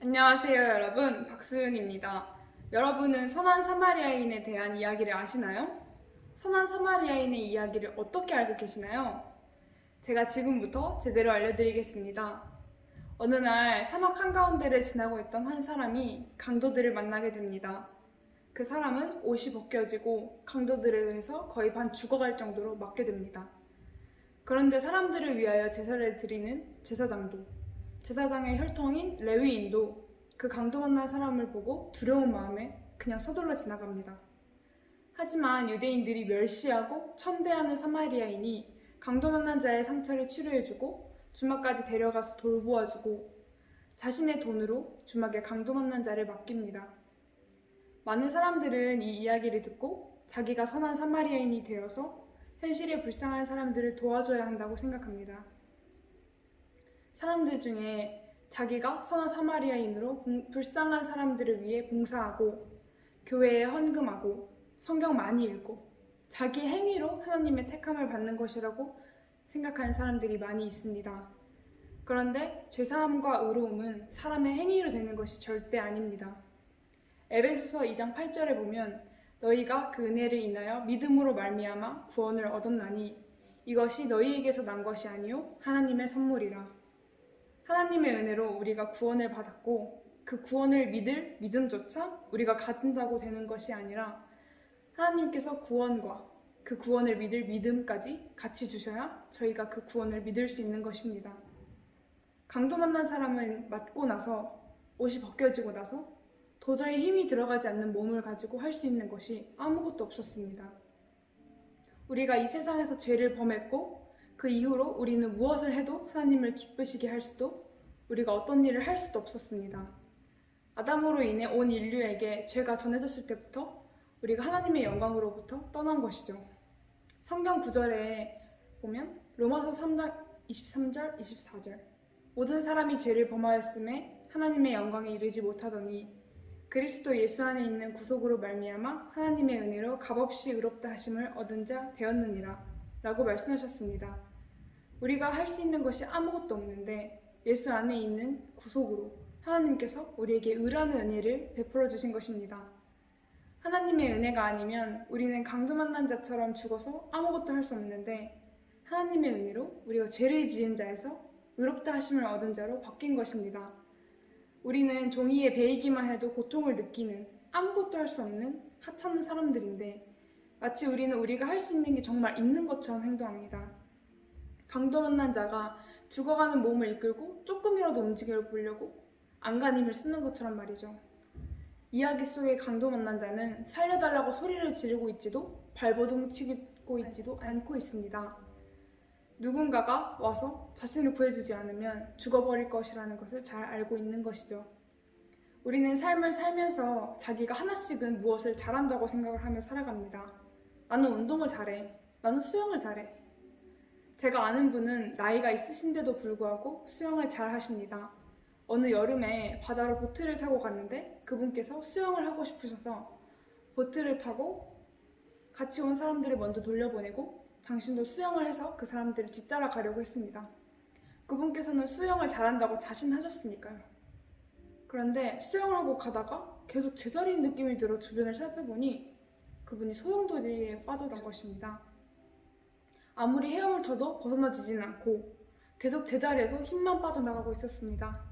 안녕하세요 여러분, 박수윤입니다. 여러분은 선한 사마리아인에 대한 이야기를 아시나요? 선한 사마리아인의 이야기를 어떻게 알고 계시나요? 제가 지금부터 제대로 알려드리겠습니다. 어느 날 사막 한가운데를 지나고 있던 한 사람이 강도들을 만나게 됩니다. 그 사람은 옷이 벗겨지고 강도들에 의해서 거의 반 죽어갈 정도로 맞게 됩니다. 그런데 사람들을 위하여 제사를 드리는 제사장의 혈통인 레위인도 그 강도 만난 사람을 보고 두려운 마음에 그냥 서둘러 지나갑니다. 하지만 유대인들이 멸시하고 천대하는 사마리아인이 강도 만난 자의 상처를 치료해주고 주막까지 데려가서 돌보아주고 자신의 돈으로 주막에 강도 만난 자를 맡깁니다. 많은 사람들은 이 이야기를 듣고 자기가 선한 사마리아인이 되어서 현실에 불쌍한 사람들을 도와줘야 한다고 생각합니다. 사람들 중에 자기가 선한 사마리아인으로 불쌍한 사람들을 위해 봉사하고 교회에 헌금하고 성경 많이 읽고 자기 행위로 하나님의 택함을 받는 것이라고 생각하는 사람들이 많이 있습니다. 그런데 죄사함과 의로움은 사람의 행위로 되는 것이 절대 아닙니다. 에베소서 2장 8절에 보면 너희가 그 은혜를 인하여 믿음으로 말미암아 구원을 얻었나니 이것이 너희에게서 난 것이 아니요 하나님의 선물이라. 하나님의 은혜로 우리가 구원을 받았고 그 구원을 믿을 믿음조차 우리가 가진다고 되는 것이 아니라 하나님께서 구원과 그 구원을 믿을 믿음까지 같이 주셔야 저희가 그 구원을 믿을 수 있는 것입니다. 강도 만난 사람은 맞고 나서 옷이 벗겨지고 나서 도저히 힘이 들어가지 않는 몸을 가지고 할 수 있는 것이 아무것도 없었습니다. 우리가 이 세상에서 죄를 범했고 그 이후로 우리는 무엇을 해도 하나님을 기쁘시게 할 수도 우리가 어떤 일을 할 수도 없었습니다. 아담으로 인해 온 인류에게 죄가 전해졌을 때부터 우리가 하나님의 영광으로부터 떠난 것이죠. 성경 구절에 보면 로마서 3장 23절, 24절 모든 사람이 죄를 범하였음에 하나님의 영광에 이르지 못하더니 그리스도 예수 안에 있는 구속으로 말미암아 하나님의 은혜로 값없이 의롭다 하심을 얻은 자 되었느니라 라고 말씀하셨습니다. 우리가 할 수 있는 것이 아무것도 없는데 예수 안에 있는 구속으로 하나님께서 우리에게 의라는 은혜를 베풀어 주신 것입니다. 하나님의 은혜가 아니면 우리는 강도 만난 자처럼 죽어서 아무것도 할 수 없는데 하나님의 은혜로 우리가 죄를 지은 자에서 의롭다 하심을 얻은 자로 바뀐 것입니다. 우리는 종이에 베이기만 해도 고통을 느끼는 아무것도 할 수 없는 하찮은 사람들인데 마치 우리는 우리가 할 수 있는 게 정말 있는 것처럼 행동합니다. 강도 만난 자가 죽어가는 몸을 이끌고 조금이라도 움직여 보려고 안간힘을 쓰는 것처럼 말이죠. 이야기 속의 강도 만난 자는 살려달라고 소리를 지르고 있지도 발버둥 치고 있지도 않고 있습니다. 누군가가 와서 자신을 구해주지 않으면 죽어버릴 것이라는 것을 잘 알고 있는 것이죠. 우리는 삶을 살면서 자기가 하나씩은 무엇을 잘한다고 생각을 하며 살아갑니다. 나는 운동을 잘해. 나는 수영을 잘해. 제가 아는 분은 나이가 있으신데도 불구하고 수영을 잘 하십니다. 어느 여름에 바다로 보트를 타고 갔는데 그분께서 수영을 하고 싶으셔서 보트를 타고 같이 온 사람들을 먼저 돌려보내고 당신도 수영을 해서 그 사람들을 뒤따라가려고 했습니다. 그분께서는 수영을 잘한다고 자신하셨으니까요. 그런데 수영을 하고 가다가 계속 제자리인 느낌이 들어 주변을 살펴보니 그분이 소용돌이에 빠져간 것입니다. 아무리 헤엄을 쳐도 벗어나지진 않고 계속 제자리에서 힘만 빠져나가고 있었습니다.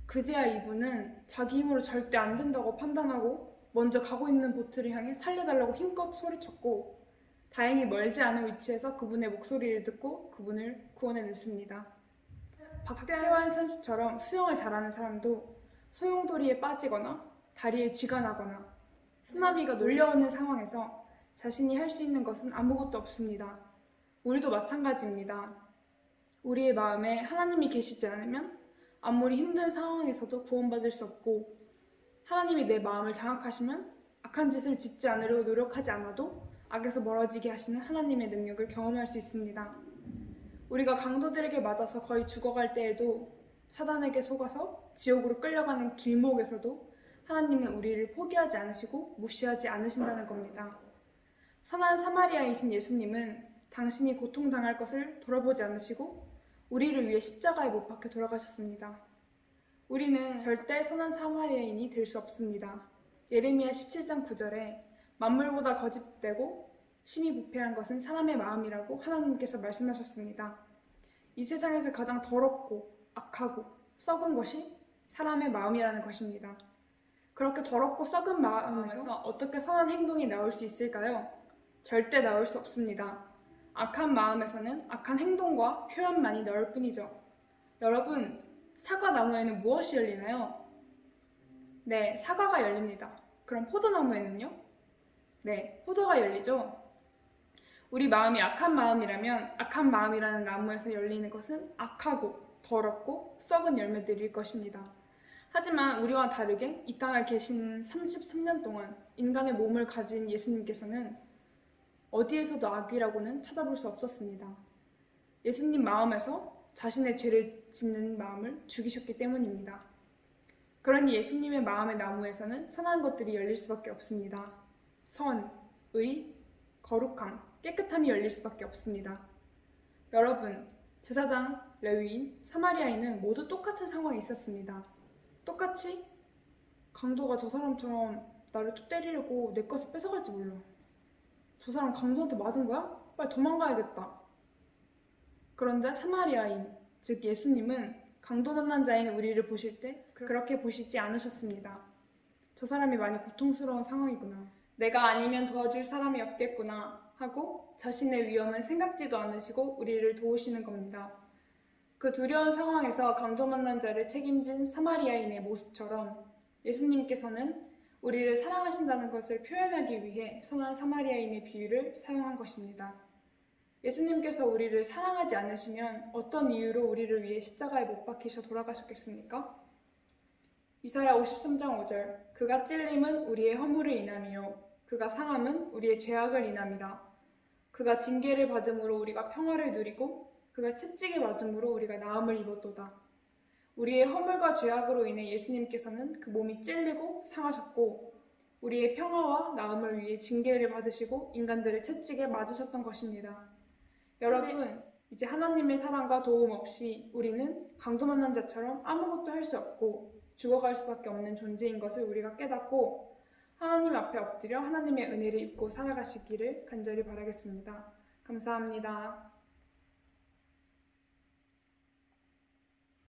그제야 이분은 자기 힘으로 절대 안 된다고 판단하고 먼저 가고 있는 보트를 향해 살려달라고 힘껏 소리쳤고 다행히 멀지 않은 위치에서 그분의 목소리를 듣고 그분을 구원해냈습니다. 박태환 선수처럼 수영을 잘하는 사람도 소용돌이에 빠지거나 다리에 쥐가 나거나 쓰나미가 놀려오는 상황에서 자신이 할 수 있는 것은 아무것도 없습니다. 우리도 마찬가지입니다. 우리의 마음에 하나님이 계시지 않으면 아무리 힘든 상황에서도 구원받을 수 없고 하나님이 내 마음을 장악하시면 악한 짓을 짓지 않으려고 노력하지 않아도 악에서 멀어지게 하시는 하나님의 능력을 경험할 수 있습니다. 우리가 강도들에게 맞아서 거의 죽어갈 때에도 사단에게 속아서 지옥으로 끌려가는 길목에서도 하나님은 우리를 포기하지 않으시고 무시하지 않으신다는 겁니다. 선한 사마리아이신 예수님은 당신이 고통당할 것을 돌아보지 않으시고 우리를 위해 십자가에 못 박혀 돌아가셨습니다. 우리는 절대 선한 사마리아인이 될 수 없습니다. 예레미야 17장 9절에 만물보다 거짓되고 심히 부패한 것은 사람의 마음이라고 하나님께서 말씀하셨습니다. 이 세상에서 가장 더럽고 악하고 썩은 것이 사람의 마음이라는 것입니다. 그렇게 더럽고 썩은 마음에서 어떻게 선한 행동이 나올 수 있을까요? 절대 나올 수 없습니다. 악한 마음에서는 악한 행동과 표현만이 나올 뿐이죠. 여러분, 사과나무에는 무엇이 열리나요? 네, 사과가 열립니다. 그럼 포도나무에는요? 네, 포도가 열리죠. 우리 마음이 악한 마음이라면 악한 마음이라는 나무에서 열리는 것은 악하고 더럽고 썩은 열매들일 것입니다. 하지만 우리와 다르게 이 땅에 계신 33년 동안 인간의 몸을 가진 예수님께서는 어디에서도 악이라고는 찾아볼 수 없었습니다. 예수님 마음에서 자신의 죄를 짓는 마음을 죽이셨기 때문입니다. 그러니 예수님의 마음의 나무에서는 선한 것들이 열릴 수밖에 없습니다. 선, 의, 거룩함, 깨끗함이 열릴 수밖에 없습니다. 여러분, 제사장, 레위인, 사마리아인은 모두 똑같은 상황이 있었습니다. 똑같이 강도가 저 사람처럼 나를 또 때리려고 내 것을 뺏어갈지 몰라. 저 사람 강도한테 맞은 거야? 빨리 도망가야겠다. 그런데 사마리아인, 즉 예수님은 강도 만난 자인 우리를 보실 때 그렇게 보시지 않으셨습니다. 저 사람이 많이 고통스러운 상황이구나. 내가 아니면 도와줄 사람이 없겠구나 하고 자신의 위험을 생각지도 않으시고 우리를 도우시는 겁니다. 그 두려운 상황에서 강도 만난 자를 책임진 사마리아인의 모습처럼 예수님께서는 우리를 사랑하신다는 것을 표현하기 위해 선한 사마리아인의 비유를 사용한 것입니다. 예수님께서 우리를 사랑하지 않으시면 어떤 이유로 우리를 위해 십자가에 못 박히셔 돌아가셨겠습니까? 이사야 53장 5절 그가 찔림은 우리의 허물을 인함이요 그가 상함은 우리의 죄악을 인함이라. 그가 징계를 받음으로 우리가 평화를 누리고 그가 채찍에 맞음으로 우리가 나음을 입었도다. 우리의 허물과 죄악으로 인해 예수님께서는 그 몸이 찔리고 상하셨고 우리의 평화와 나음을 위해 징계를 받으시고 인간들을 채찍에 맞으셨던 것입니다. 여러분, 이제 하나님의 사랑과 도움 없이 우리는 강도 만난 자처럼 아무것도 할 수 없고 죽어갈 수밖에 없는 존재인 것을 우리가 깨닫고 하나님 앞에 엎드려 하나님의 은혜를 입고 살아가시기를 간절히 바라겠습니다. 감사합니다.